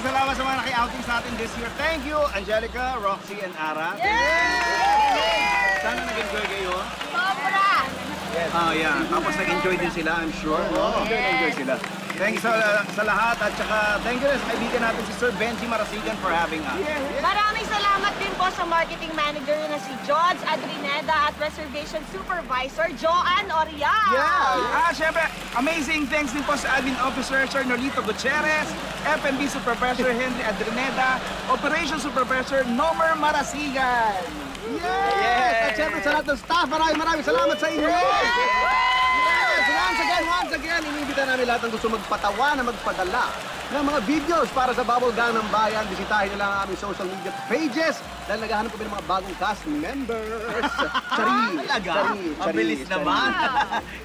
Maraming salamat sa mga naki-outing sa atin this year. Thank you, Angelica, Roxy, and Ara. Sana nag-enjoy kayo. Sobra! Yeah. Tapos nag-enjoy din sila, I'm sure. Nag-enjoy sila. Thank you sa lahat at saka thank you sa kaibigan natin si Sir Benji Marasigan for having us. Maraming salamat din po sa marketing manager na si Jods Adrineda at reservation supervisor Joanne Orial. Syempre, amazing thanks din po sa admin officer Sir Nolito Gutierrez, F&B supervisor Henry Adrineda, operation supervisor Nomer Marasigan. At syempre sa lahat ng staff, maraming salamat sa inyo. Once again, inibita namin lahat ng gusto magpatawa na magpadala ng mga videos para sa Bubble Gang ng Bayan. Bisitahin nyo lang ang aming social media pages dahil naghahanap kami ng mga bagong cast members. Talaga? Ang bilis naman.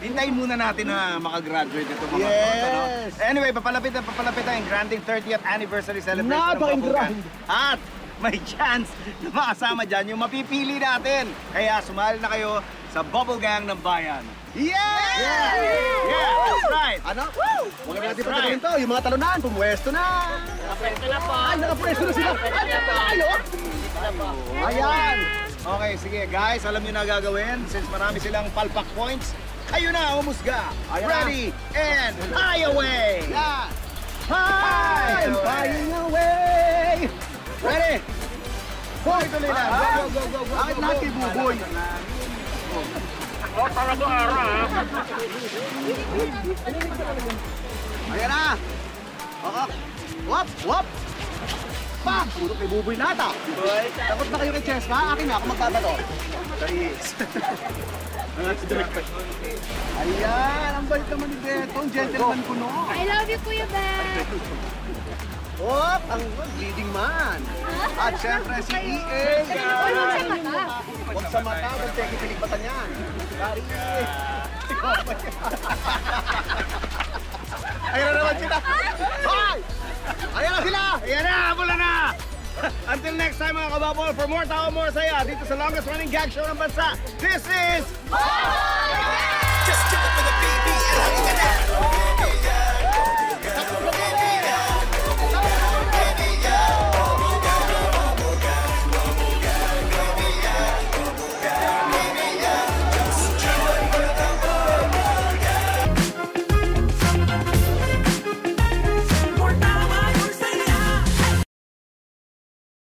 Hintayin muna natin na makagraduate ito mga Yes! Anyway, papalapit ang Granding 30th Anniversary Celebration ng Bubble Gang. At may chance na makasama dyan yung mapipili natin. Kaya sumali na kayo sa Bubble Gang ng Bayan. That's right! Ano? Huwag na natin patagalin to. Yung mga talunan, pumwesto na. Nakapwesto na po. Ay, nakapwesto na sila. Ayan. Okay, sige guys, alam nyo na gagawin. Since marami silang palpak points, kayo na umusga. Ready and high away! Yeah. Hi! I'm flying away! Ready? Hoy, tuloy na. Go. Bakit lahat kay Buboy? Ayan na! Wop! Pa! Puro kay Buboy lahat ah! Takot na kayo kay Cheska? Akin na, ako magtatanong. Ayan! Ang bait naman ni Beto. Ang gentleman ko no. I love you, Kuya Ben. Wop! Ang leading man. At syempre si EA. Huwag sa mata. Huwag teki-tinig mata niyan. Dari. Ayan na naman sila. Hoy! Ayan na sila! Ayan na, habol na! Until next time mga kababol, for more tao, more saya, dito sa longest running gag show ng bansa, this is... Just do it for the baby.